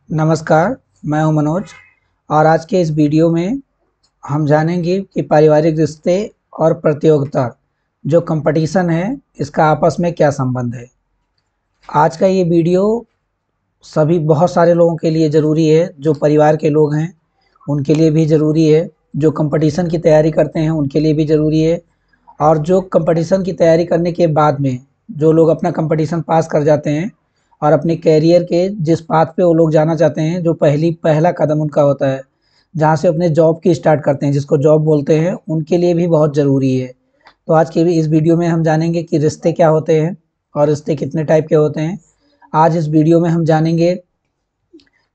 नमस्कार, मैं हूं मनोज और आज के इस वीडियो में हम जानेंगे कि पारिवारिक रिश्ते और प्रतियोगिता जो कंपटीशन है इसका आपस में क्या संबंध है। आज का ये वीडियो सभी बहुत सारे लोगों के लिए ज़रूरी है। जो परिवार के लोग हैं उनके लिए भी ज़रूरी है, जो कंपटीशन की तैयारी करते हैं उनके लिए भी ज़रूरी है, और जो कंपटीशन की तैयारी करने के बाद में जो लोग अपना कंपटीशन पास कर जाते हैं और अपने कैरियर के जिस पाथ पे वो लोग जाना चाहते हैं, जो पहला कदम उनका होता है जहाँ से अपने जॉब की स्टार्ट करते हैं, जिसको जॉब बोलते हैं, उनके लिए भी बहुत ज़रूरी है। तो आज के भी इस वीडियो में हम जानेंगे कि रिश्ते क्या होते हैं और रिश्ते कितने टाइप के होते हैं। आज इस वीडियो में हम जानेंगे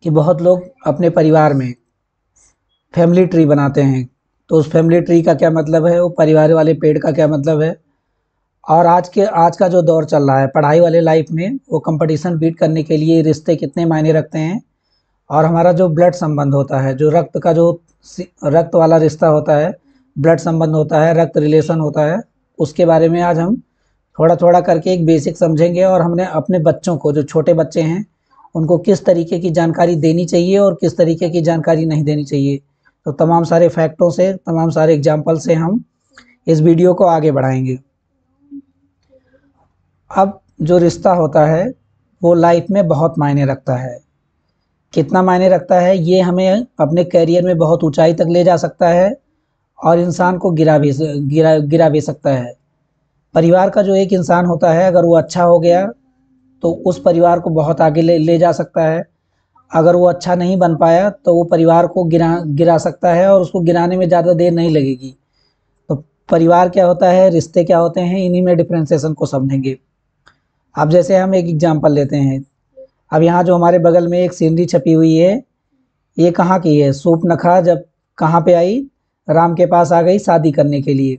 कि बहुत लोग अपने परिवार में फैमिली ट्री बनाते हैं, तो उस फैमिली ट्री का क्या मतलब है, वो परिवार वाले पेड़ का क्या मतलब है। और आज का जो दौर चल रहा है पढ़ाई वाले लाइफ में, वो कंपटीशन बीट करने के लिए रिश्ते कितने मायने रखते हैं। और हमारा जो ब्लड संबंध होता है, जो रक्त का जो रक्त वाला रिश्ता होता है, ब्लड संबंध होता है, रक्त रिलेशन होता है, उसके बारे में आज हम थोड़ा थोड़ा करके एक बेसिक समझेंगे। और हमने अपने बच्चों को, जो छोटे बच्चे हैं, उनको किस तरीके की जानकारी देनी चाहिए और किस तरीके की जानकारी नहीं देनी चाहिए। तो तमाम सारे फैक्टों से, तमाम सारे एग्जाम्पल से हम इस वीडियो को आगे बढ़ाएंगे। अब जो रिश्ता होता है वो लाइफ में बहुत मायने रखता है। कितना मायने रखता है, ये हमें अपने करियर में बहुत ऊंचाई तक ले जा सकता है और इंसान को गिरा भी सकता है। परिवार का जो एक इंसान होता है, अगर वो अच्छा हो गया तो उस परिवार को बहुत आगे ले जा सकता है। अगर वो अच्छा नहीं बन पाया तो वो परिवार को गिरा सकता है और उसको गिराने में ज़्यादा देर नहीं लगेगी। तो परिवार क्या होता है, रिश्ते क्या होते हैं, इन्हीं में डिफ्रेंसिएशन को समझेंगे। अब जैसे हम एक एग्जांपल लेते हैं। अब यहाँ जो हमारे बगल में एक सीनरी छपी हुई है, ये कहाँ की है। सूपनखा जब कहाँ पे आई, राम के पास आ गई शादी करने के लिए।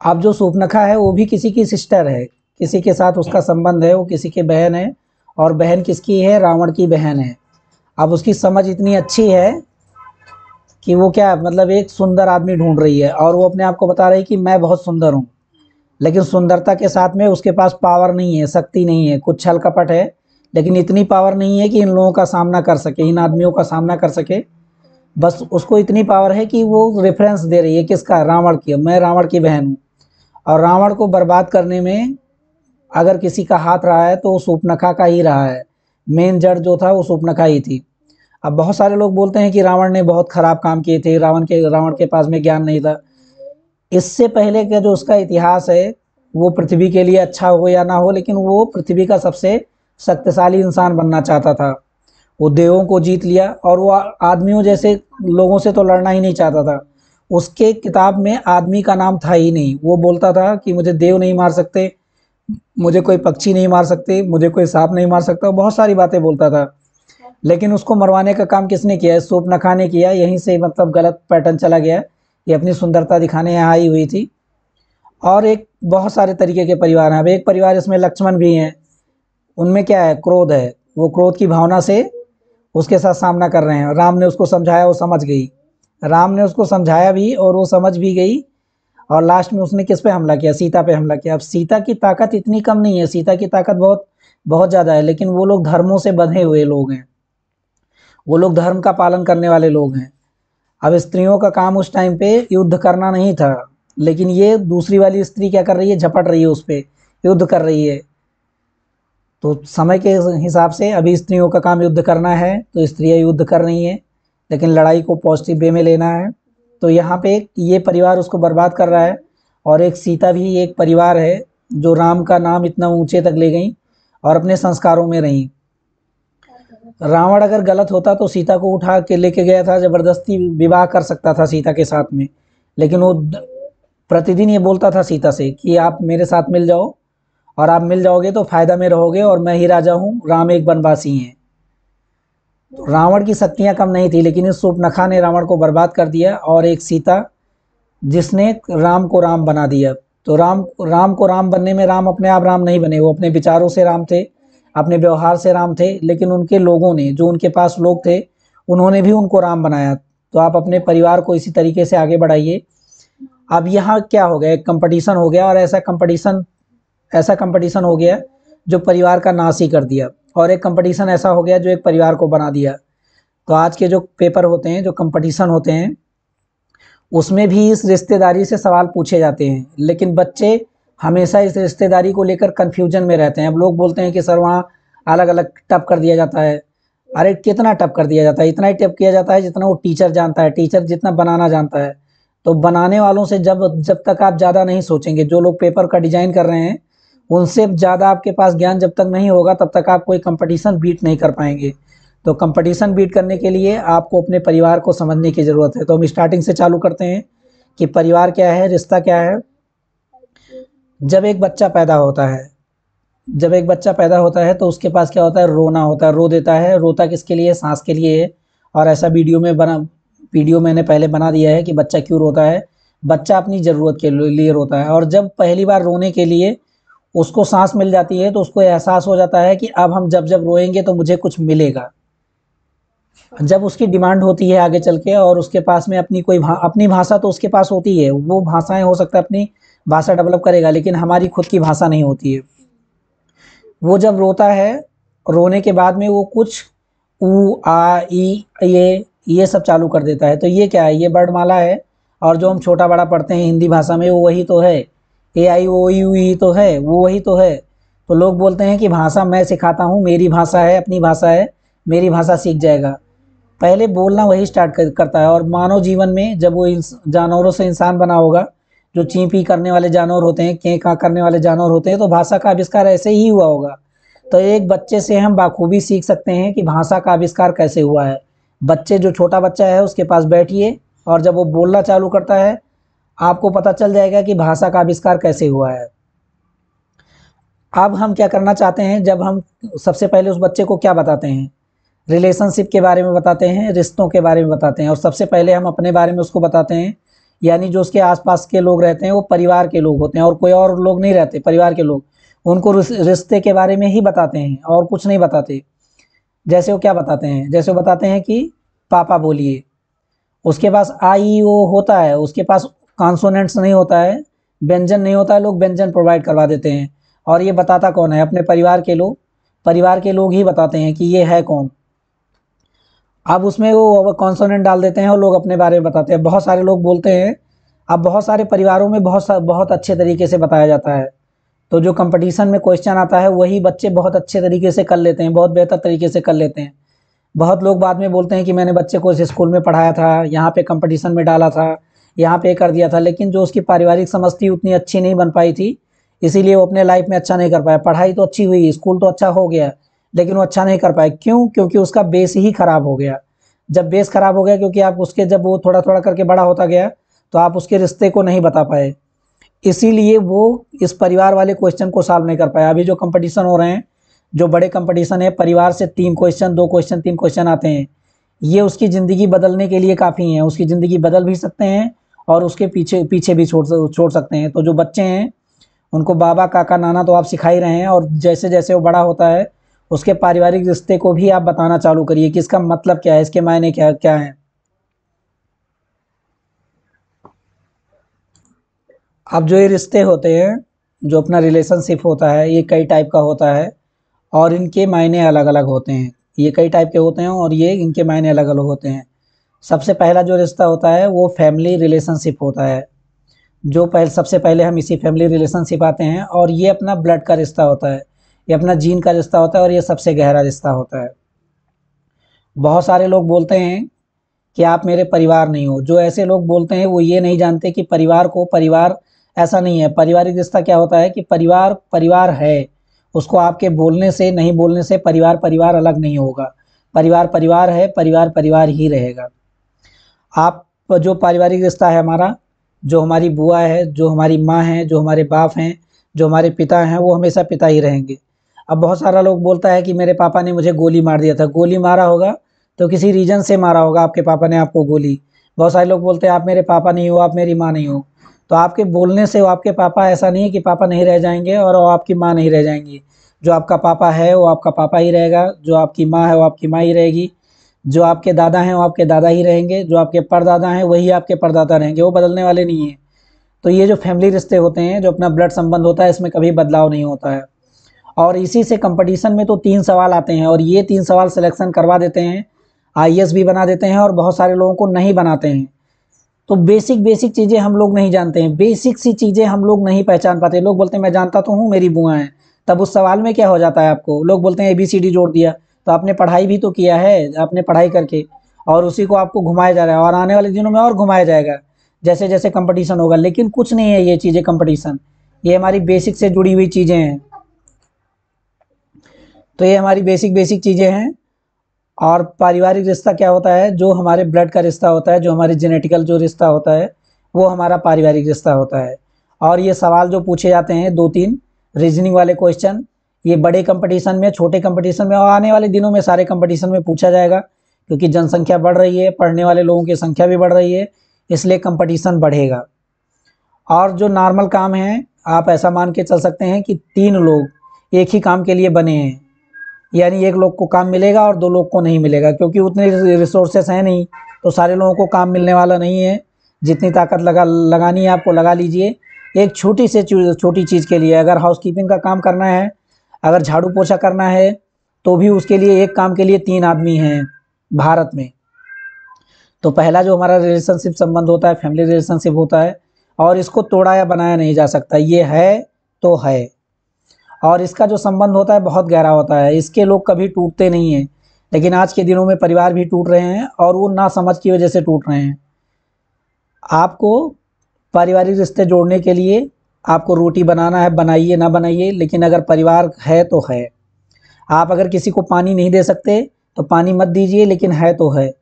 अब जो सूपनखा है वो भी किसी की सिस्टर है, किसी के साथ उसका संबंध है, वो किसी के बहन है। और बहन किसकी है, रावण की बहन है। अब उसकी समझ इतनी अच्छी है कि वो क्या मतलब एक सुंदर आदमी ढूंढ रही है और वो अपने आप को बता रही है कि मैं बहुत सुंदर हूँ। लेकिन सुंदरता के साथ में उसके पास पावर नहीं है, शक्ति नहीं है, कुछ छल कपट है, लेकिन इतनी पावर नहीं है कि इन लोगों का सामना कर सके, इन आदमियों का सामना कर सके। बस उसको इतनी पावर है कि वो रेफरेंस दे रही है किसका, रावण की, मैं रावण की बहन हूँ। और रावण को बर्बाद करने में अगर किसी का हाथ रहा है तो वो सूपनखा का ही रहा है। मेन जड़ जो था वो सूपनखा ही थी। अब बहुत सारे लोग बोलते हैं कि रावण ने बहुत खराब काम किए थे, रावण के पास में ज्ञान नहीं था। इससे पहले का जो उसका इतिहास है, वो पृथ्वी के लिए अच्छा हो या ना हो, लेकिन वो पृथ्वी का सबसे शक्तिशाली इंसान बनना चाहता था। वो देवों को जीत लिया और वो आदमियों जैसे लोगों से तो लड़ना ही नहीं चाहता था। उसके किताब में आदमी का नाम था ही नहीं। वो बोलता था कि मुझे देव नहीं मार सकते, मुझे कोई पक्षी नहीं मार सकते, मुझे कोई सांप नहीं मार सकता, बहुत सारी बातें बोलता था। लेकिन उसको मरवाने का काम किसने किया है, सूर्पनखा ने किया। यहीं से मतलब गलत पैटर्न चला गया। ये अपनी सुंदरता दिखाने यहाँ आई हुई थी। और एक बहुत सारे तरीके के परिवार हैं। अब एक परिवार इसमें लक्ष्मण भी हैं। उनमें क्या है, क्रोध है। वो क्रोध की भावना से उसके साथ सामना कर रहे हैं। राम ने उसको समझाया, वो समझ गई। राम ने उसको समझाया भी और वो समझ भी गई। और लास्ट में उसने किस पे हमला किया, सीता पे हमला किया। अब सीता की ताकत इतनी कम नहीं है, सीता की ताकत बहुत बहुत ज़्यादा है, लेकिन वो लोग धर्मों से बंधे हुए लोग हैं। वो लोग धर्म का पालन करने वाले लोग हैं। अब स्त्रियों का काम उस टाइम पे युद्ध करना नहीं था, लेकिन ये दूसरी वाली स्त्री क्या कर रही है, झपट रही है, उस पर युद्ध कर रही है। तो समय के हिसाब से अभी स्त्रियों का काम युद्ध करना है, तो स्त्रियाँ युद्ध कर रही हैं, लेकिन लड़ाई को पॉजिटिव वे में लेना है। तो यहाँ पे ये परिवार उसको बर्बाद कर रहा है। और एक सीता भी एक परिवार है जो राम का नाम इतना ऊंचे तक ले गई और अपने संस्कारों में रही। रावण अगर गलत होता तो सीता को उठा के लेके गया था, ज़बरदस्ती विवाह कर सकता था सीता के साथ में। लेकिन वो प्रतिदिन ये बोलता था सीता से कि आप मेरे साथ मिल जाओ, और आप मिल जाओगे तो फायदा में रहोगे, और मैं ही राजा हूँ, राम एक वनवासी हैं। तो रावण की शक्तियाँ कम नहीं थी, लेकिन इस सूर्पनखा ने रावण को बर्बाद कर दिया। और एक सीता जिसने राम को राम बना दिया। तो राम को राम बनने में, राम अपने आप राम नहीं बने, वो अपने विचारों से राम थे, अपने व्यवहार से राम थे। लेकिन उनके लोगों ने, जो उनके पास लोग थे, उन्होंने भी उनको राम बनाया। तो आप अपने परिवार को इसी तरीके से आगे बढ़ाइए। अब यहाँ क्या हो गया, एक कंपटीशन हो गया, और ऐसा कंपटीशन हो गया जो परिवार का नाश ही कर दिया। और एक कंपटीशन ऐसा हो गया जो एक परिवार को बना दिया। तो आज के जो पेपर होते हैं, जो कंपटीशन होते हैं, उसमें भी इस रिश्तेदारी से सवाल पूछे जाते हैं, लेकिन बच्चे हमेशा इस रिश्तेदारी को लेकर कन्फ्यूजन में रहते हैं। अब लोग बोलते हैं कि सर वहाँ अलग अलग टप कर दिया जाता है। अरे कितना टप कर दिया जाता है? इतना ही टप किया जाता है जितना वो टीचर जानता है, टीचर जितना बनाना जानता है। तो बनाने वालों से जब जब तक आप ज़्यादा नहीं सोचेंगे, जो लोग पेपर का डिजाइन कर रहे हैं उनसे ज़्यादा आपके पास ज्ञान जब तक नहीं होगा तब तक आप कोई कंपटीशन बीट नहीं कर पाएंगे। तो कंपटीशन बीट करने के लिए आपको अपने परिवार को समझने की ज़रूरत है। तो हम स्टार्टिंग से चालू करते हैं कि परिवार क्या है, रिश्ता क्या है। जब एक बच्चा पैदा होता है, जब एक बच्चा पैदा होता है तो उसके पास क्या होता है? रोना होता है, रो देता है। रोता किसके लिए? सांस के लिए है। और ऐसा वीडियो मैंने पहले बना दिया है कि बच्चा क्यों रोता है। बच्चा अपनी ज़रूरत के लिए रोता है। और जब पहली बार रोने के लिए उसको सांस मिल जाती है तो उसको एहसास हो जाता है कि अब हम जब जब रोएंगे तो मुझे कुछ मिलेगा। जब उसकी डिमांड होती है आगे चल के और उसके पास में अपनी अपनी भाषा तो उसके पास होती है, वो भाषाएं हो सकता है अपनी भाषा डेवलप करेगा, लेकिन हमारी खुद की भाषा नहीं होती है। वो जब रोता है, रोने के बाद में वो कुछ ऊ आ ई ये सब चालू कर देता है। तो ये क्या है? ये वर्णमाला है। और जो हम छोटा बड़ा पढ़ते हैं हिंदी भाषा में वो वही तो है। ए आई ओ यू ई तो है, वो वही तो है। तो लोग बोलते हैं कि भाषा मैं सिखाता हूँ, मेरी भाषा है, अपनी भाषा है, मेरी भाषा सीख जाएगा। पहले बोलना वही स्टार्ट करता है। और मानव जीवन में जब वो जानवरों से इंसान बना होगा, जो ची पी करने वाले जानवर होते हैं, कें का करने वाले जानवर होते हैं, तो भाषा का आविष्कार ऐसे ही हुआ होगा। तो एक बच्चे से हम बाखूबी सीख सकते हैं कि भाषा का आविष्कार कैसे हुआ है। बच्चे, जो छोटा बच्चा है उसके पास बैठिए और जब वो बोलना चालू करता है आपको पता चल जाएगा कि भाषा का आविष्कार कैसे हुआ है। अब हम क्या करना चाहते हैं? जब हम सबसे पहले उस बच्चे को क्या बताते हैं? रिलेशनशिप के बारे में बताते हैं, रिश्तों के बारे में बताते हैं। और सबसे पहले हम अपने बारे में उसको बताते हैं, यानी जो उसके आसपास के लोग रहते हैं वो परिवार के लोग होते हैं और कोई और लोग नहीं रहते, परिवार के लोग। उनको रिश्ते के बारे में ही बताते हैं और कुछ नहीं बताते। जैसे वो क्या बताते हैं? जैसे वो बताते हैं कि पापा बोलिए। उसके पास आई ओ होता है, उसके पास कॉन्सोनेंट्स नहीं होता है, व्यंजन नहीं होता है, लोग व्यंजन प्रोवाइड करवा देते हैं। और ये बताता कौन है? अपने परिवार के लोग। परिवार के लोग ही बताते हैं कि ये है कौन। अब उसमें वो कॉन्सोनेंट डाल देते हैं और लोग अपने बारे में बताते हैं। बहुत सारे लोग बोलते हैं। अब बहुत सारे परिवारों में बहुत अच्छे तरीके से बताया जाता है। तो जो कंपटीशन में क्वेश्चन आता है वही बच्चे बहुत अच्छे तरीके से कर लेते हैं, बहुत बेहतर तरीके से कर लेते हैं। बहुत लोग बाद में बोलते हैं कि मैंने बच्चे को इस स्कूल में पढ़ाया था, यहाँ पे कंपटीशन में डाला था, यहाँ पे कर दिया था, लेकिन जो उसकी पारिवारिक समझ थी उतनी अच्छी नहीं बन पाई थी, इसीलिए वो अपने लाइफ में अच्छा नहीं कर पाया। पढ़ाई तो अच्छी हुई, स्कूल तो अच्छा हो गया, लेकिन वो अच्छा नहीं कर पाए। क्यों? क्योंकि उसका बेस ही खराब हो गया। जब बेस खराब हो गया, क्योंकि आप उसके जब वो थोड़ा थोड़ा करके बड़ा होता गया तो आप उसके रिश्ते को नहीं बता पाए, इसीलिए वो इस परिवार वाले क्वेश्चन को सॉल्व नहीं कर पाया। अभी जो कंपटीशन हो रहे हैं, जो बड़े कंपटीशन है, परिवार से 3 क्वेश्चन, 2 क्वेश्चन, 3 क्वेश्चन आते हैं, ये उसकी ज़िंदगी बदलने के लिए काफ़ी हैं। उसकी ज़िंदगी बदल भी सकते हैं और उसके पीछे पीछे भी छोड़ सकते हैं। तो जो बच्चे हैं उनको बाबा, काका, नाना तो आप सिखा ही रहे हैं, और जैसे जैसे वो बड़ा होता है उसके पारिवारिक रिश्ते को भी आप बताना चालू करिए कि इसका मतलब क्या है, इसके मायने क्या क्या हैं। अब जो ये रिश्ते होते हैं, जो अपना रिलेशनशिप होता है, ये कई टाइप का होता है और इनके मायने अलग अलग होते हैं। ये कई टाइप के होते हैं और ये इनके मायने अलग अलग होते हैं। सबसे पहला जो रिश्ता होता है वो फैमिली रिलेशनशिप होता है। सबसे पहले हम इसी फैमिली रिलेशनशिप आते हैं और ये अपना ब्लड का रिश्ता होता है, ये अपना जीन का रिश्ता होता है और ये सबसे गहरा रिश्ता होता है। बहुत सारे लोग बोलते हैं कि आप मेरे परिवार नहीं हो। जो ऐसे लोग बोलते हैं वो ये नहीं जानते कि परिवार ऐसा नहीं है। पारिवारिक रिश्ता क्या होता है कि परिवार परिवार है, उसको आपके बोलने से, नहीं बोलने से परिवार परिवार अलग नहीं होगा। परिवार परिवार है, परिवार परिवार ही रहेगा। आप जो पारिवारिक रिश्ता है हमारा, जो हमारी बुआ है, जो हमारी माँ है, जो हमारे बाप हैं, जो हमारे पिता हैं, वो हमेशा पिता ही रहेंगे। अब बहुत सारा लोग बोलता है कि मेरे पापा ने मुझे गोली मार दिया था। गोली मारा होगा तो किसी रीजन से मारा होगा आपके पापा ने आपको गोली। बहुत सारे लोग बोलते हैं आप मेरे पापा नहीं हो, आप मेरी माँ नहीं हो। तो आपके बोलने से वो आपके पापा, ऐसा नहीं है कि पापा नहीं रह जाएंगे और वो आपकी माँ नहीं रह जाएंगी। जो आपका पापा है वो आपका पापा ही रहेगा, जो आपकी माँ है वो आपकी माँ ही रहेगी, जो आपके दादा हैं वो आपके दादा ही रहेंगे, जो आपके परदादा हैं वही आपके परदादा रहेंगे, वो बदलने वाले नहीं हैं। तो ये जो फैमिली रिश्ते होते हैं, जो अपना ब्लड संबंध होता है, इसमें कभी बदलाव नहीं होता है। और इसी से कंपटीशन में तो 3 सवाल आते हैं और ये 3 सवाल सिलेक्शन करवा देते हैं, आईएएस भी बना देते हैं और बहुत सारे लोगों को नहीं बनाते हैं। तो बेसिक बेसिक चीज़ें हम लोग नहीं जानते हैं, बेसिक सी चीज़ें हम लोग नहीं पहचान पाते। लोग बोलते हैं मैं जानता तो हूँ, मेरी बुआ है, तब उस सवाल में क्या हो जाता है आपको, लोग बोलते हैं ABCD जोड़ दिया, तो आपने पढ़ाई भी तो किया है, आपने पढ़ाई करके, और उसी को आपको घुमाया जा रहा है और आने वाले दिनों में और घुमाया जाएगा जैसे जैसे कंपटीशन होगा। लेकिन कुछ नहीं है ये चीज़ें कंपटीशन, ये हमारी बेसिक से जुड़ी हुई चीज़ें हैं। तो ये हमारी बेसिक बेसिक चीज़ें हैं। और पारिवारिक रिश्ता क्या होता है, जो हमारे ब्लड का रिश्ता होता है, जो हमारे जेनेटिकल जो रिश्ता होता है, वो हमारा पारिवारिक रिश्ता होता है। और ये सवाल जो पूछे जाते हैं 2-3 रीजनिंग वाले क्वेश्चन, ये बड़े कंपटीशन में, छोटे कंपटीशन में और आने वाले दिनों में सारे कंपटीशन में पूछा जाएगा, क्योंकि जनसंख्या बढ़ रही है, पढ़ने वाले लोगों की संख्या भी बढ़ रही है, इसलिए कंपटीशन बढ़ेगा। और जो नॉर्मल काम है, आप ऐसा मान के चल सकते हैं कि 3 लोग एक ही काम के लिए बने हैं, यानी एक लोग को काम मिलेगा और 2 लोग को नहीं मिलेगा, क्योंकि उतने रिसोर्सेस हैं नहीं, तो सारे लोगों को काम मिलने वाला नहीं है। जितनी ताकत लगानी है आपको लगा लीजिए। एक छोटी से छोटी चीज़ के लिए, अगर हाउसकीपिंग का काम करना है, अगर झाड़ू पोछा करना है, तो भी उसके लिए एक काम के लिए 3 आदमी हैं भारत में। तो पहला जो हमारा रिलेशनशिप संबंध होता है, फैमिली रिलेशनशिप होता है, और इसको तोड़ा या बनाया नहीं जा सकता, ये है तो है। और इसका जो संबंध होता है बहुत गहरा होता है, इसके लोग कभी टूटते नहीं हैं। लेकिन आज के दिनों में परिवार भी टूट रहे हैं और वो नासमझ की वजह से टूट रहे हैं। आपको पारिवारिक रिश्ते जोड़ने के लिए आपको रोटी बनाना है, बनाइए ना बनाइए, लेकिन अगर परिवार है तो है। आप अगर किसी को पानी नहीं दे सकते तो पानी मत दीजिए, लेकिन है तो है।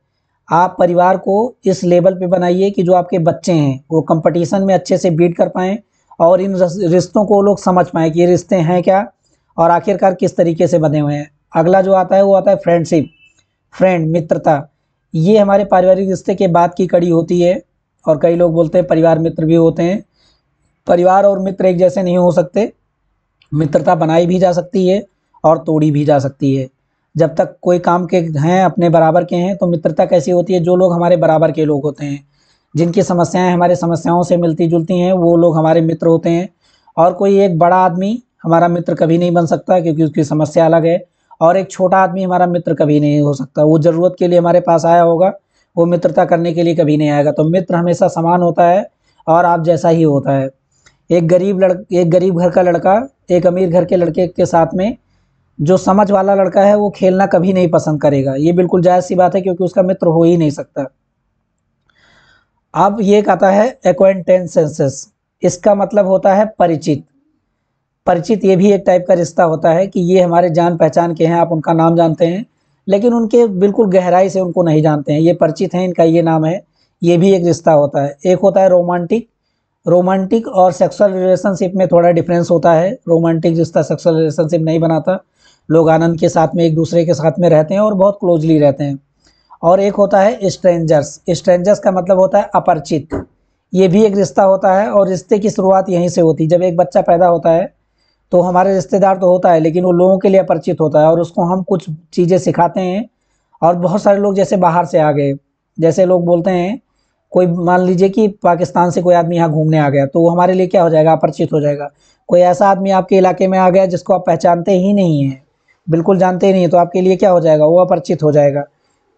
आप परिवार को इस लेवल पे बनाइए कि जो आपके बच्चे हैं वो कंपटीशन में अच्छे से बीट कर पाएँ और इन रिश्तों को लोग समझ पाएँ कि ये रिश्ते हैं क्या और आखिरकार किस तरीके से बने हुए हैं। अगला जो आता है वो आता है फ्रेंडशिप, फ्रेंड, मित्रता। ये हमारे पारिवारिक रिश्ते के बाद की कड़ी होती है। और कई लोग बोलते हैं परिवार मित्र भी होते हैं। परिवार और मित्र एक जैसे नहीं हो सकते, मित्रता बनाई भी जा सकती है और तोड़ी भी जा सकती है। जब तक कोई काम के हैं, अपने बराबर के हैं, तो मित्रता कैसी होती है, जो लोग हमारे बराबर के लोग होते हैं, जिनकी समस्याएं हमारे समस्याओं से मिलती जुलती हैं, वो लोग हमारे मित्र होते हैं। और कोई एक बड़ा आदमी हमारा मित्र कभी नहीं बन सकता, क्योंकि उसकी समस्या अलग है। और एक छोटा आदमी हमारा मित्र कभी नहीं हो सकता, वो ज़रूरत के लिए हमारे पास आया होगा, वो मित्रता करने के लिए कभी नहीं आएगा। तो मित्र हमेशा समान होता है और आप जैसा ही होता है। एक गरीब घर का लड़का एक अमीर घर के लड़के के साथ में, जो समझ वाला लड़का है, वो खेलना कभी नहीं पसंद करेगा। ये बिल्कुल जायज़ सी बात है, क्योंकि उसका मित्र हो ही नहीं सकता। अब ये आता है एक्वेंटेंसेस, इसका मतलब होता है परिचित। परिचित ये भी एक टाइप का रिश्ता होता है कि ये हमारे जान पहचान के हैं, आप उनका नाम जानते हैं, लेकिन उनके बिल्कुल गहराई से उनको नहीं जानते हैं। ये परिचित हैं, इनका ये नाम है, ये भी एक रिश्ता होता है। एक होता है रोमांटिक। रोमांटिक और सेक्सुअल रिलेशनशिप में थोड़ा डिफरेंस होता है। रोमांटिक रिश्ता सेक्सुअल रिलेशनशिप नहीं बनाता, लोग आनंद के साथ में एक दूसरे के साथ में रहते हैं और बहुत क्लोजली रहते हैं। और एक होता है स्ट्रेंजर्स। स्ट्रेंजर्स का मतलब होता है अपरिचित। ये भी एक रिश्ता होता है और रिश्ते की शुरुआत यहीं से होती है। जब एक बच्चा पैदा होता है तो हमारे रिश्तेदार तो होता है, लेकिन वो लोगों के लिए अपरिचित होता है और उसको हम कुछ चीज़ें सिखाते हैं। और बहुत सारे लोग जैसे बाहर से आ गए, जैसे लोग बोलते हैं, कोई मान लीजिए कि पाकिस्तान से कोई आदमी यहाँ घूमने आ गया, तो वो हमारे लिए क्या हो जाएगा, अपरिचित हो जाएगा। कोई ऐसा आदमी आपके इलाके में आ गया जिसको आप पहचानते ही नहीं हैं, बिल्कुल जानते ही नहीं, तो आपके लिए क्या हो जाएगा, वो अपरिचित हो जाएगा।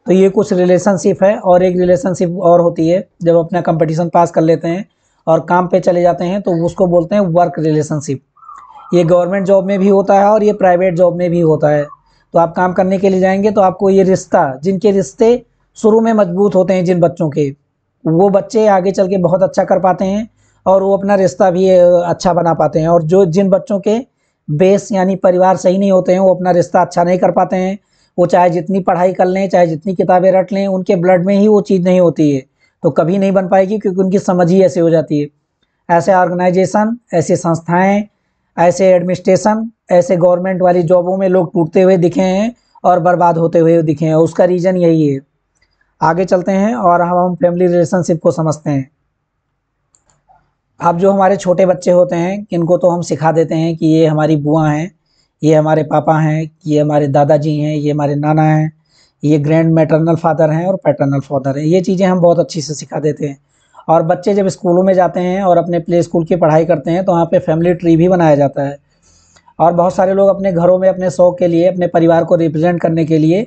तो ये कुछ रिलेशनशिप है। और एक रिलेशनशिप और होती है, जब अपना कंपटीशन पास कर लेते हैं और काम पे चले जाते हैं, तो उसको बोलते हैं वर्क रिलेशनशिप। ये गवर्नमेंट जॉब में भी होता है और ये प्राइवेट जॉब में भी होता है। तो आप काम करने के लिए जाएंगे तो आपको ये रिश्ता, जिनके रिश्ते शुरू में मजबूत होते हैं, जिन बच्चों के, वो बच्चे आगे चल के बहुत अच्छा कर पाते हैं और वो अपना रिश्ता भी अच्छा बना पाते हैं। और जिन बच्चों के बेस यानी परिवार सही नहीं होते हैं, वो अपना रिश्ता अच्छा नहीं कर पाते हैं। वो चाहे जितनी पढ़ाई कर लें, चाहे जितनी किताबें रट लें, उनके ब्लड में ही वो चीज़ नहीं होती है, तो कभी नहीं बन पाएगी, क्योंकि उनकी समझ ही ऐसे हो जाती है। ऐसे ऑर्गेनाइजेशन, ऐसे संस्थाएं, ऐसे एडमिनिस्ट्रेशन, ऐसे गवर्नमेंट वाली जॉबों में लोग टूटते हुए दिखे हैं और बर्बाद होते हुए दिखे हैं। उसका रीज़न यही है। आगे चलते हैं और हम फैमिली रिलेशनशिप को समझते हैं। अब जो हमारे छोटे बच्चे होते हैं, इनको तो हम सिखा देते हैं कि ये हमारी बुआ हैं, ये हमारे पापा हैं, ये हमारे दादाजी हैं, ये हमारे नाना हैं, ये ग्रैंड मैटरनल फादर हैं और पैटर्नल फादर हैं। ये चीज़ें हम बहुत अच्छी से सिखा देते हैं। और बच्चे जब स्कूलों में जाते हैं और अपने प्ले स्कूल की पढ़ाई करते हैं, तो वहाँ पे फैमिली ट्री भी बनाया जाता है। और बहुत सारे लोग अपने घरों में अपने शौक के लिए, अपने परिवार को रिप्रेजेंट करने के लिए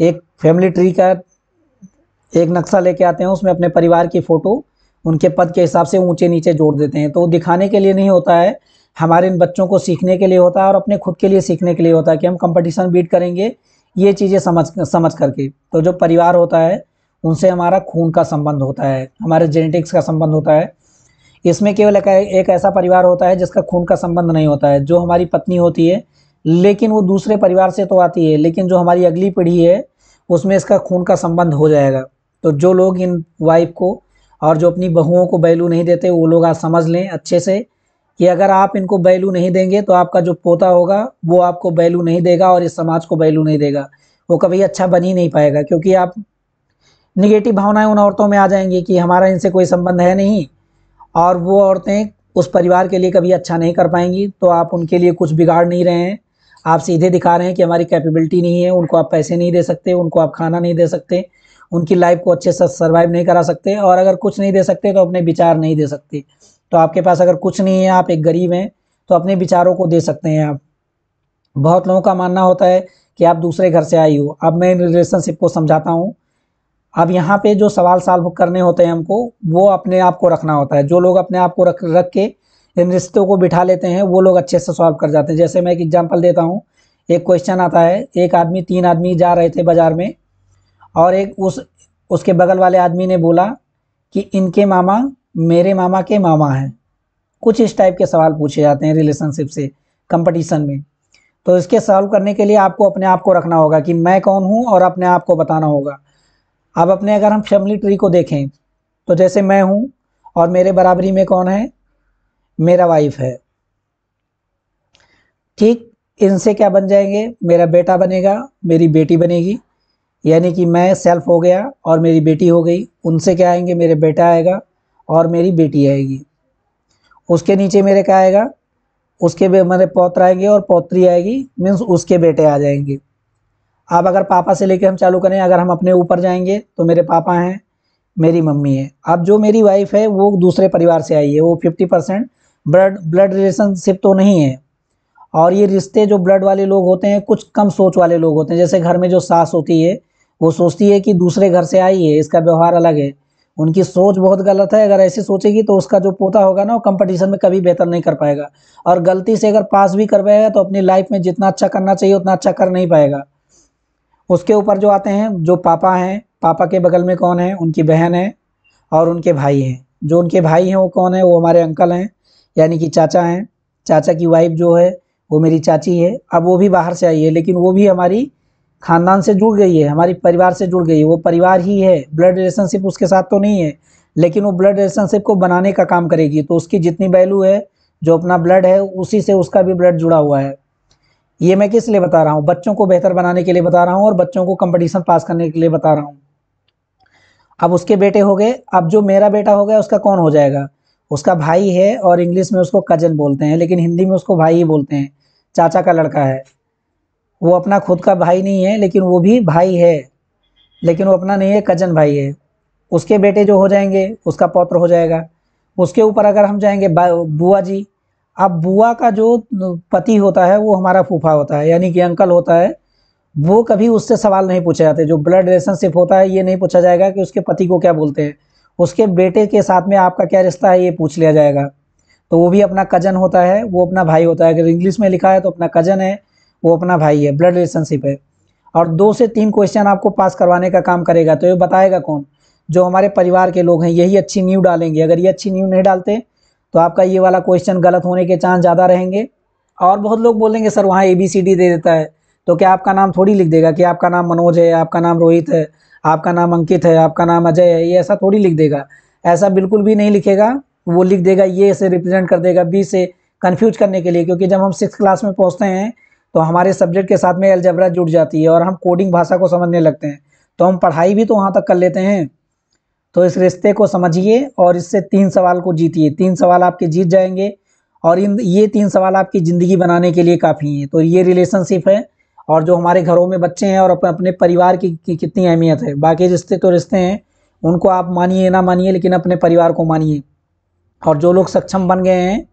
एक फैमिली ट्री का एक नक्शा लेके आते हैं, उसमें अपने परिवार की फ़ोटो उनके पद के हिसाब से ऊंचे नीचे जोड़ देते हैं। तो दिखाने के लिए नहीं होता है, हमारे इन बच्चों को सीखने के लिए होता है और अपने खुद के लिए सीखने के लिए होता है कि हम कंपटीशन बीट करेंगे, ये चीज़ें समझ करके। तो जो परिवार होता है उनसे हमारा खून का संबंध होता है, हमारे जेनेटिक्स का संबंध होता है। इसमें केवल एक ऐसा परिवार होता है जिसका खून का संबंध नहीं होता है, जो हमारी पत्नी होती है, लेकिन वो दूसरे परिवार से तो आती है, लेकिन जो हमारी अगली पीढ़ी है उसमें इसका खून का संबंध हो जाएगा। तो जो लोग इन वाइफ को और जो अपनी बहुओं को वैल्यू नहीं देते, वो लोग आज समझ लें अच्छे से कि अगर आप इनको वैल्यू नहीं देंगे तो आपका जो पोता होगा वो आपको वैल्यू नहीं देगा और इस समाज को वैल्यू नहीं देगा, वो कभी अच्छा बन ही नहीं पाएगा। क्योंकि आप निगेटिव भावनाएं उन औरतों में आ जाएंगी कि हमारा इनसे कोई संबंध है नहीं, और वो औरतें उस परिवार के लिए कभी अच्छा नहीं कर पाएंगी। तो आप उनके लिए कुछ बिगाड़ नहीं रहे हैं, आप सीधे दिखा रहे हैं कि हमारी कैपेबिलिटी नहीं है, उनको आप पैसे नहीं दे सकते, उनको आप खाना नहीं दे सकते, उनकी लाइफ को अच्छे से सर्वाइव नहीं करा सकते, और अगर कुछ नहीं दे सकते तो अपने विचार नहीं दे सकते। तो आपके पास अगर कुछ नहीं है, आप एक गरीब हैं, तो अपने विचारों को दे सकते हैं आप। बहुत लोगों का मानना होता है कि आप दूसरे घर से आई हो। अब मैं रिलेशनशिप को समझाता हूँ। अब यहाँ पे जो सवाल सॉल्व करने होते हैं हमको, वो अपने आप को रखना होता है। जो लोग अपने आप को रख के इन रिश्तों को बिठा लेते हैं, वो लोग अच्छे से सॉल्व कर जाते हैं। जैसे मैं एक एग्जांपल देता हूँ। एक क्वेश्चन आता है, एक आदमी, 3 आदमी जा रहे थे बाजार में, और एक उसके बगल वाले आदमी ने बोला कि इनके मामा मेरे मामा के मामा हैं। कुछ इस टाइप के सवाल पूछे जाते हैं रिलेशनशिप से, कंपटीशन में। तो इसके सॉल्व करने के लिए आपको अपने आप को रखना होगा कि मैं कौन हूँ, और अपने आप को बताना होगा। अब अपने अगर हम फैमिली ट्री को देखें, तो जैसे मैं हूँ और मेरे बराबरी में कौन है, मेरा वाइफ है। ठीक, इनसे क्या बन जाएंगे, मेरा बेटा बनेगा, मेरी बेटी बनेगी, यानी कि मैं सेल्फ हो गया और मेरी बेटी हो गई। उनसे क्या आएंगे, मेरे बेटा आएगा और मेरी बेटी आएगी। उसके नीचे मेरे क्या आएगा, उसके मेरे पौत्र आएंगे और पौत्री आएगी, मीन्स उसके बेटे आ जाएंगे। अब अगर पापा से लेके हम चालू करें, अगर हम अपने ऊपर जाएंगे तो मेरे पापा हैं, मेरी मम्मी है। अब जो मेरी वाइफ है वो दूसरे परिवार से आई है, वो 50% ब्लड रिलेशनशिप तो नहीं है। और ये रिश्ते जो ब्लड वाले लोग होते हैं, कुछ कम सोच वाले लोग होते हैं। जैसे घर में जो सास होती है, वो सोचती है कि दूसरे घर से आई है, इसका व्यवहार अलग है। उनकी सोच बहुत गलत है। अगर ऐसे सोचेगी तो उसका जो पोता होगा ना, वो कंपटीशन में कभी बेहतर नहीं कर पाएगा, और गलती से अगर पास भी कर पाएगा तो अपनी लाइफ में जितना अच्छा करना चाहिए उतना अच्छा कर नहीं पाएगा। उसके ऊपर जो आते हैं, जो पापा हैं, पापा के बगल में कौन है, उनकी बहन है और उनके भाई हैं। जो उनके भाई हैं वो कौन है, वो हमारे अंकल हैं, यानी कि चाचा हैं। चाचा की वाइफ जो है वो मेरी चाची है। अब वो भी बाहर से आई है, लेकिन वो भी हमारी खानदान से जुड़ गई है, हमारी परिवार से जुड़ गई है, वो परिवार ही है। ब्लड रिलेशनशिप उसके साथ तो नहीं है, लेकिन वो ब्लड रिलेशनशिप को बनाने का काम करेगी। तो उसकी जितनी वैल्यू है, जो अपना ब्लड है, उसी से उसका भी ब्लड जुड़ा हुआ है। ये मैं किस लिए बता रहा हूँ, बच्चों को बेहतर बनाने के लिए बता रहा हूँ, और बच्चों को कंपटीशन पास करने के लिए बता रहा हूँ। अब उसके बेटे हो गए। अब जो मेरा बेटा हो गया, उसका कौन हो जाएगा, उसका भाई है, और इंग्लिश में उसको कजन बोलते हैं, लेकिन हिंदी में उसको भाई ही बोलते हैं। चाचा का लड़का है, वो अपना खुद का भाई नहीं है, लेकिन वो भी भाई है, लेकिन वो अपना नहीं है, कजन भाई है। उसके बेटे जो हो जाएंगे, उसका पौत्र हो जाएगा। उसके ऊपर अगर हम जाएंगे, बुआ जी। अब बुआ का जो पति होता है वो हमारा फूफा होता है, यानी कि अंकल होता है। वो कभी उससे सवाल नहीं पूछे जाते। जो ब्लड रिलेशनशिप होता है, ये नहीं पूछा जाएगा कि उसके पति को क्या बोलते हैं, उसके बेटे के साथ में आपका क्या रिश्ता है, ये पूछ लिया जाएगा। तो वो भी अपना कजन होता है, वो अपना भाई होता है। अगर इंग्लिश में लिखा है तो अपना कजन है, वो अपना भाई है, ब्लड रिलेशनशिप है। और 2 से 3 क्वेश्चन आपको पास करवाने का काम करेगा। तो ये बताएगा कौन, जो हमारे परिवार के लोग हैं, यही अच्छी नींव डालेंगे। अगर ये अच्छी नींव नहीं डालते तो आपका ये वाला क्वेश्चन गलत होने के चांस ज़्यादा रहेंगे। और बहुत लोग बोलेंगे सर वहाँ ABCD दे देता है, तो क्या आपका नाम थोड़ी लिख देगा कि आपका नाम मनोज है, आपका नाम रोहित है, आपका नाम अंकित है, आपका नाम अजय है, ये ऐसा थोड़ी लिख देगा। ऐसा बिल्कुल भी नहीं लिखेगा। वो लिख देगा ये से रिप्रेजेंट कर देगा बी से, कंफ्यूज करने के लिए। क्योंकि जब हम 6th क्लास में पहुँचते हैं तो हमारे सब्जेक्ट के साथ में अलजेब्रा जुड़ जाती है और हम कोडिंग भाषा को समझने लगते हैं, तो हम पढ़ाई भी तो वहाँ तक कर लेते हैं। तो इस रिश्ते को समझिए और इससे 3 सवाल को जीतिए। 3 सवाल आपके जीत जाएंगे, और ये 3 सवाल आपकी ज़िंदगी बनाने के लिए काफ़ी हैं। तो ये रिलेशनशिप है, और जो हमारे घरों में बच्चे हैं, और अपने परिवार की कितनी अहमियत है। बाकी रिश्ते तो रिश्ते हैं, उनको आप मानिए ना मानिए, लेकिन अपने परिवार को मानिए। और जो लोग सक्षम बन गए हैं,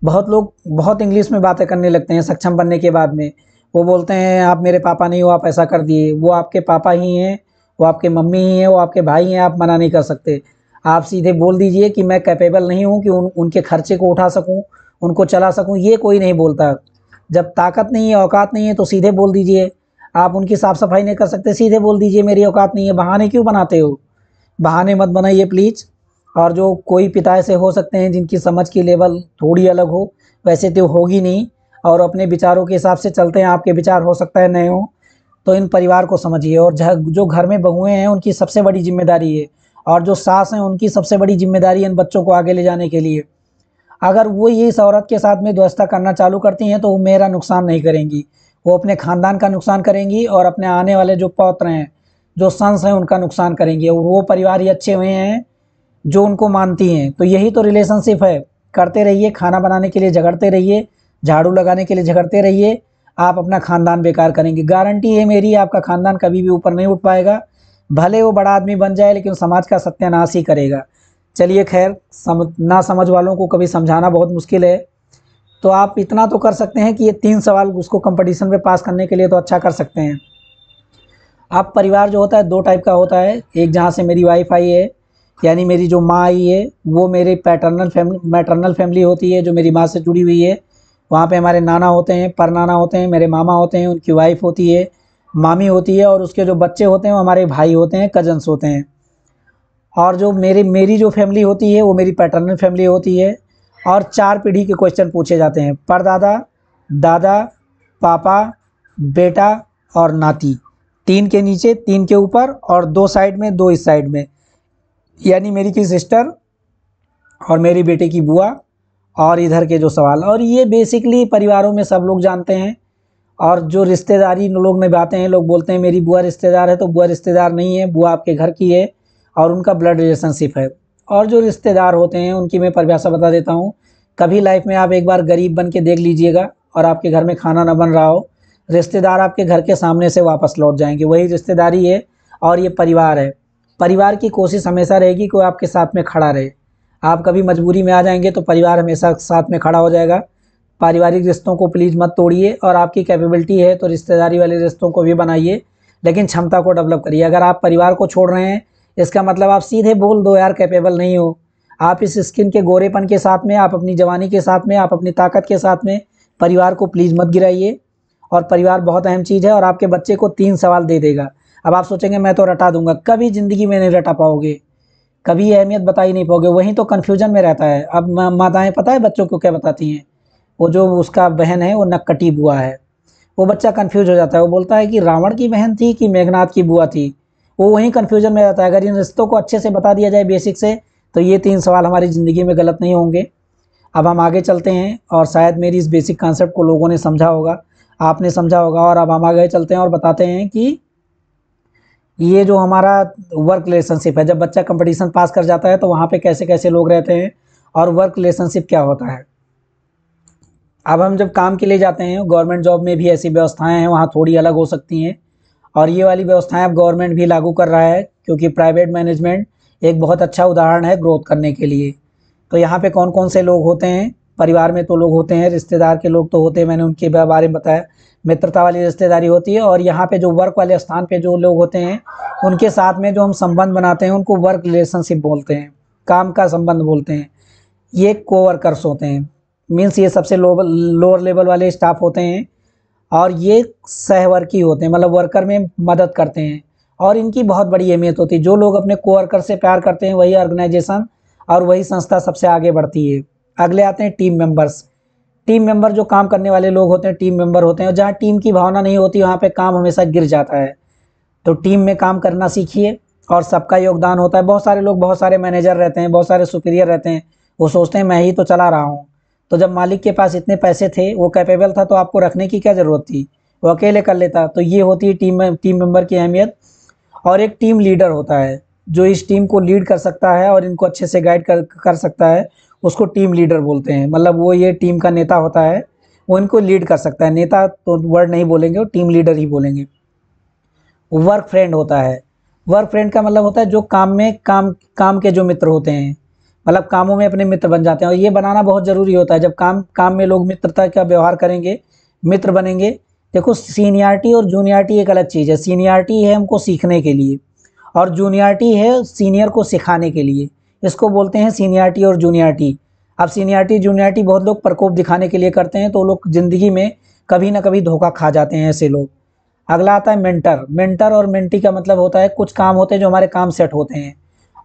बहुत लोग बहुत इंग्लिश में बातें करने लगते हैं सक्षम बनने के बाद में। वो बोलते हैं आप मेरे पापा नहीं हो, आप ऐसा कर दिए। वो आपके पापा ही हैं, वो आपके मम्मी ही हैं, वो आपके भाई हैं, आप मना नहीं कर सकते। आप सीधे बोल दीजिए कि मैं कैपेबल नहीं हूँ कि उनके खर्चे को उठा सकूँ, उनको चला सकूँ, ये कोई नहीं बोलता। जब ताकत नहीं है, औकात नहीं है, तो सीधे बोल दीजिए। आप उनकी साफ सफाई नहीं कर सकते, सीधे बोल दीजिए मेरी औकात नहीं है। बहाने क्यों बनाते हो? बहाने मत बनाइए प्लीज़। और जो कोई पिता ऐसे हो सकते हैं जिनकी समझ की लेवल थोड़ी अलग हो, वैसे तो होगी नहीं, और अपने विचारों के हिसाब से चलते हैं, आपके विचार हो सकता है नए हों, तो इन परिवार को समझिए। और जो घर में बहुएँ हैं उनकी सबसे बड़ी जिम्मेदारी है, और जो सास हैं उनकी सबसे बड़ी जिम्मेदारी है इन बच्चों को आगे ले जाने के लिए। अगर वो ये इस औरत के साथ में व्यवस्था करना चालू करती हैं तो वो मेरा नुकसान नहीं करेंगी, वो अपने खानदान का नुकसान करेंगी, और अपने आने वाले जो पौत्र हैं, जो सन्स हैं, उनका नुकसान करेंगी। और वो परिवार ही अच्छे हुए हैं जो उनको मानती हैं। तो यही तो रिलेशनशिप है। करते रहिए, खाना बनाने के लिए झगड़ते रहिए, झाड़ू लगाने के लिए झगड़ते रहिए, आप अपना खानदान बेकार करेंगे। गारंटी है मेरी, आपका खानदान कभी भी ऊपर नहीं उठ पाएगा। भले वो बड़ा आदमी बन जाए, लेकिन समाज का सत्यानाश ही करेगा। चलिए खैर, ना समझ वालों को कभी समझाना बहुत मुश्किल है। तो आप इतना तो कर सकते हैं कि ये 3 सवाल उसको कंपटीशन में पास करने के लिए तो अच्छा कर सकते हैं। आप परिवार जो होता है 2 टाइप का होता है। एक जहाँ से मेरी वाइफ आई है, यानी मेरी जो माँ आई है, वो मेरे मैटरनल फैमिली होती है, जो मेरी माँ से जुड़ी हुई है। वहाँ पे हमारे नाना होते हैं, परनाना होते हैं, मेरे मामा होते हैं, उनकी वाइफ होती है, मामी होती है, और उसके जो बच्चे होते हैं वो हमारे भाई होते हैं, कजन्स होते हैं। और जो मेरी जो फैमिली होती है वो मेरी पैटर्नल फैमिली होती है। और 4 पीढ़ी के क्वेश्चन पूछे जाते हैं, परदादा, दादा, पापा, बेटा और नाती। 3 के नीचे, 3 के ऊपर, और 2 साइड में, 2 इस साइड में, यानी मेरी की सिस्टर और मेरी बेटे की बुआ, और इधर के जो सवाल। और ये बेसिकली परिवारों में सब लोग जानते हैं। और जो रिश्तेदारी लोग निभाते हैं, लोग बोलते हैं मेरी बुआ रिश्तेदार है, तो बुआ रिश्तेदार नहीं है, बुआ आपके घर की है और उनका ब्लड रिलेशनशिप है। और जो रिश्तेदार होते हैं उनकी मैं परिभाषा बता देता हूँ। कभी लाइफ में आप एक बार गरीब बन के देख लीजिएगा और आपके घर में खाना ना बन रहा हो, रिश्तेदार आपके घर के सामने से वापस लौट जाएंगे, वही रिश्तेदारी है। और ये परिवार है। परिवार की कोशिश हमेशा रहेगी कि वो आपके साथ में खड़ा रहे। आप कभी मजबूरी में आ जाएंगे तो परिवार हमेशा साथ में खड़ा हो जाएगा। पारिवारिक रिश्तों को प्लीज़ मत तोड़िए, और आपकी कैपेबिलिटी है तो रिश्तेदारी वाले रिश्तों को भी बनाइए, लेकिन क्षमता को डेवलप करिए। अगर आप परिवार को छोड़ रहे हैं, इसका मतलब आप सीधे बोल दो यार कैपेबल नहीं हो। आप इस स्किन के गोरेपन के साथ में, आप अपनी जवानी के साथ में, आप अपनी ताकत के साथ में परिवार को प्लीज़ मत गिराइए। और परिवार बहुत अहम चीज़ है, और आपके बच्चे को 3 सवाल दे देगा। अब आप सोचेंगे मैं तो रटा दूंगा, कभी ज़िंदगी में नहीं रटा पाओगे, कभी अहमियत बता ही नहीं पाओगे, वहीं तो कन्फ्यूजन में रहता है। अब माताएँ पता है बच्चों को क्या बताती हैं? वो जो उसका बहन है वो नक्कटी बुआ है। वो बच्चा कन्फ्यूज हो जाता है, वो बोलता है कि रावण की बहन थी कि मेघनाथ की बुआ थी। वो वहीं कन्फ्यूजन में रहता है। अगर इन रिश्तों को अच्छे से बता दिया जाए बेसिक से, तो ये 3 सवाल हमारी ज़िंदगी में गलत नहीं होंगे। अब हम आगे चलते हैं, और शायद मेरी इस बेसिक कॉन्सेप्ट को लोगों ने समझा होगा, आपने समझा होगा। और अब हम आगे चलते हैं और बताते हैं कि ये जो हमारा वर्क रिलेशनशिप है, जब बच्चा कंपटीशन पास कर जाता है तो वहाँ पे कैसे कैसे लोग रहते हैं, और वर्क रिलेशनशिप क्या होता है। अब हम जब काम के लिए जाते हैं, गवर्नमेंट जॉब में भी ऐसी व्यवस्थाएं हैं, वहाँ थोड़ी अलग हो सकती हैं। और ये वाली व्यवस्थाएं अब गवर्नमेंट भी लागू कर रहा है, क्योंकि प्राइवेट मैनेजमेंट एक बहुत अच्छा उदाहरण है ग्रोथ करने के लिए। तो यहाँ पे कौन कौन से लोग होते हैं? परिवार में तो लोग होते हैं, रिश्तेदार के लोग तो होते हैं, मैंने उनके बारे में बताया। मित्रता वाली रिश्तेदारी होती है, और यहाँ पे जो वर्क वाले स्थान पे जो लोग होते हैं, उनके साथ में जो हम संबंध बनाते हैं उनको वर्क रिलेशनशिप बोलते हैं, काम का संबंध बोलते हैं। ये कोवर्कर्स होते हैं, मीन्स ये सबसे लोअर लेवल वाले स्टाफ होते हैं। और ये सहवर्की होते हैं, मतलब वर्कर में मदद करते हैं, और इनकी बहुत बड़ी अहमियत होती है। जो लोग अपने कोवर्कर से प्यार करते हैं, वही ऑर्गेनाइजेशन और वही संस्था सबसे आगे बढ़ती है। अगले आते हैं टीम मेंबर्स। टीम मेंबर जो काम करने वाले लोग होते हैं, टीम मेंबर होते हैं। और जहाँ टीम की भावना नहीं होती, वहाँ पे काम हमेशा गिर जाता है। तो टीम में काम करना सीखिए, और सबका योगदान होता है। बहुत सारे लोग, बहुत सारे मैनेजर रहते हैं, बहुत सारे सुपीरियर रहते हैं, वो सोचते हैं मैं ही तो चला रहा हूँ। तो जब मालिक के पास इतने पैसे थे, वो कैपेबल था, तो आपको रखने की क्या ज़रूरत थी? वो अकेले कर लेता। तो ये होती है टीम मेंबर की अहमियत। और एक टीम लीडर होता है, जो इस टीम को लीड कर सकता है और इनको अच्छे से गाइड कर सकता है, उसको टीम लीडर बोलते हैं। मतलब वो ये टीम का नेता होता है, वो इनको लीड कर सकता है। नेता तो वर्ड नहीं बोलेंगे, वो टीम लीडर ही बोलेंगे। वर्क फ्रेंड होता है। वर्क फ्रेंड का मतलब होता है जो काम में काम के जो मित्र होते हैं। मतलब कामों में अपने मित्र बन जाते हैं। और ये बनाना बहुत ज़रूरी होता है, जब काम काम में लोग मित्रता का व्यवहार करेंगे, मित्र बनेंगे। देखो सीनियरिटी और जूनियरिटी एक अलग चीज़ है। सीनियरिटी है हमको सीखने के लिए और जूनियरिटी है सीनियर को सिखाने के लिए। इसको बोलते हैं सीनियरिटी और जूनियरिटी। अब सीनियरिटी जूनियरिटी बहुत लोग प्रकोप दिखाने के लिए करते हैं, तो लोग ज़िंदगी में कभी ना कभी धोखा खा जाते हैं ऐसे लोग। अगला आता है मेंटर। मेंटर और मेंटी का मतलब होता है कुछ काम होते हैं जो हमारे काम सेट होते हैं,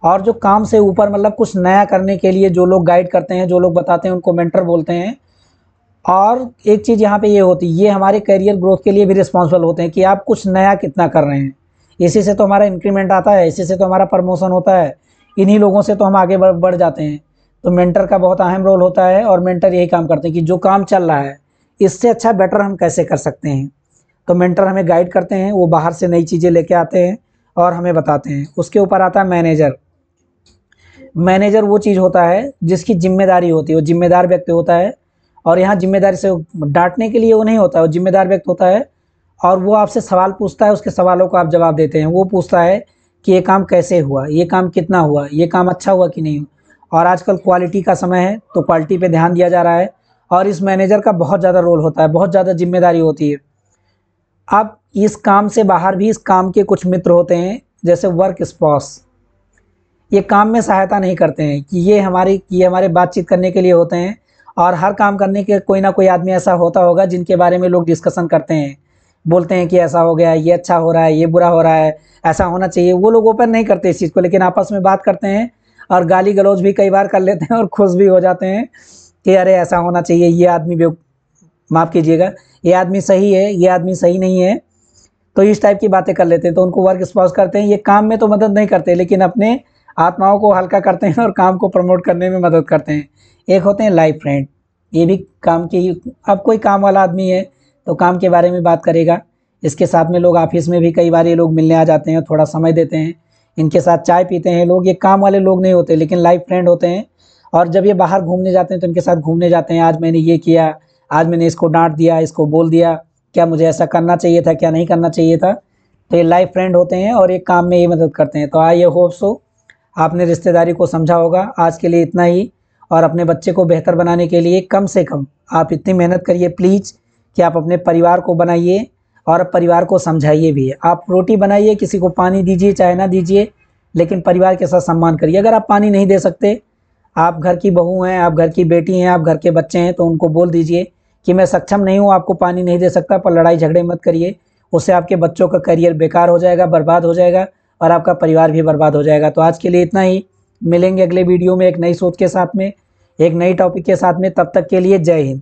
और जो काम से ऊपर मतलब कुछ नया करने के लिए जो लोग गाइड करते हैं, जो लोग बताते हैं, उनको मेंटर बोलते हैं। और एक चीज़ यहाँ पे ये होती है, ये हमारे करियर ग्रोथ के लिए भी रिस्पॉन्सिबल होते हैं कि आप कुछ नया कितना कर रहे हैं। इसी से तो हमारा इंक्रीमेंट आता है, इसी से तो हमारा प्रमोशन होता है, इन्हीं लोगों से तो हम आगे बढ़ जाते हैं। तो मेंटर का बहुत अहम रोल होता है, और मेंटर यही काम करते हैं कि जो काम चल रहा है इससे अच्छा बेटर हम कैसे कर सकते हैं। तो मेंटर हमें गाइड करते हैं, वो बाहर से नई चीज़ें लेके आते हैं और हमें बताते हैं। उसके ऊपर आता है मैनेजर। मैनेजर वो चीज़ होता है जिसकी जिम्मेदारी होती है, वो जिम्मेदार व्यक्ति होता है। और यहाँ जिम्मेदारी से डांटने के लिए वो नहीं होता है, वो जिम्मेदार व्यक्ति होता है और वो आपसे सवाल पूछता है, उसके सवालों को आप जवाब देते हैं। वो पूछता है कि ये काम कैसे हुआ, ये काम कितना हुआ, ये काम अच्छा हुआ कि नहीं हुआ। और आजकल क्वालिटी का समय है, तो क्वालिटी पे ध्यान दिया जा रहा है, और इस मैनेजर का बहुत ज़्यादा रोल होता है, बहुत ज़्यादा जिम्मेदारी होती है। अब इस काम से बाहर भी इस काम के कुछ मित्र होते हैं, जैसे वर्क स्पॉस। ये काम में सहायता नहीं करते हैं, कि ये हमारे बातचीत करने के लिए होते हैं। और हर काम करने के कोई ना कोई आदमी ऐसा होता होगा जिनके बारे में लोग डिस्कशन करते हैं, बोलते हैं कि ऐसा हो गया, ये अच्छा हो रहा है, ये बुरा हो रहा है, ऐसा होना चाहिए। वो लोग ओपन नहीं करते इस चीज़ को, लेकिन आपस में बात करते हैं और गाली गलौज भी कई बार कर लेते हैं और खुश भी हो जाते हैं कि अरे ऐसा होना चाहिए, ये आदमी माफ़ कीजिएगा, ये आदमी सही है, ये आदमी सही नहीं है। तो इस टाइप की बातें कर लेते हैं, तो उनको वर्क स्पॉस करते हैं। ये काम में तो मदद नहीं करते, लेकिन अपने आत्माओं को हल्का करते हैं और काम को प्रमोट करने में मदद करते हैं। एक होते हैं लाइफ फ्रेंड, ये भी काम की। अब कोई काम वाला आदमी है तो काम के बारे में बात करेगा। इसके साथ में लोग ऑफिस में भी कई बार ये लोग मिलने आ जाते हैं, थोड़ा समय देते हैं, इनके साथ चाय पीते हैं लोग। ये काम वाले लोग नहीं होते, लेकिन लाइफ फ्रेंड होते हैं। और जब ये बाहर घूमने जाते हैं तो इनके साथ घूमने जाते हैं, आज मैंने ये किया, आज मैंने इसको डांट दिया, इसको बोल दिया, क्या मुझे ऐसा करना चाहिए था, क्या नहीं करना चाहिए था। तो ये लाइफ फ्रेंड होते हैं और एक काम में ये मदद करते हैं। तो आई होप सो आपने रिश्तेदारी को समझा होगा। आज के लिए इतना ही, और अपने बच्चे को बेहतर बनाने के लिए कम से कम आप इतनी मेहनत करिए प्लीज़, कि आप अपने परिवार को बनाइए और परिवार को समझाइए भी। आप रोटी बनाइए, किसी को पानी दीजिए चाहे ना दीजिए, लेकिन परिवार के साथ सम्मान करिए। अगर आप पानी नहीं दे सकते, आप घर की बहू हैं, आप घर की बेटी हैं, आप घर के बच्चे हैं, तो उनको बोल दीजिए कि मैं सक्षम नहीं हूँ, आपको पानी नहीं दे सकता। पर लड़ाई झगड़े मत करिए, उससे आपके बच्चों का करियर बेकार हो जाएगा, बर्बाद हो जाएगा, और आपका परिवार भी बर्बाद हो जाएगा। तो आज के लिए इतना ही, मिलेंगे अगले वीडियो में एक नई सोच के साथ में, एक नई टॉपिक के साथ में। तब तक के लिए जय हिंद।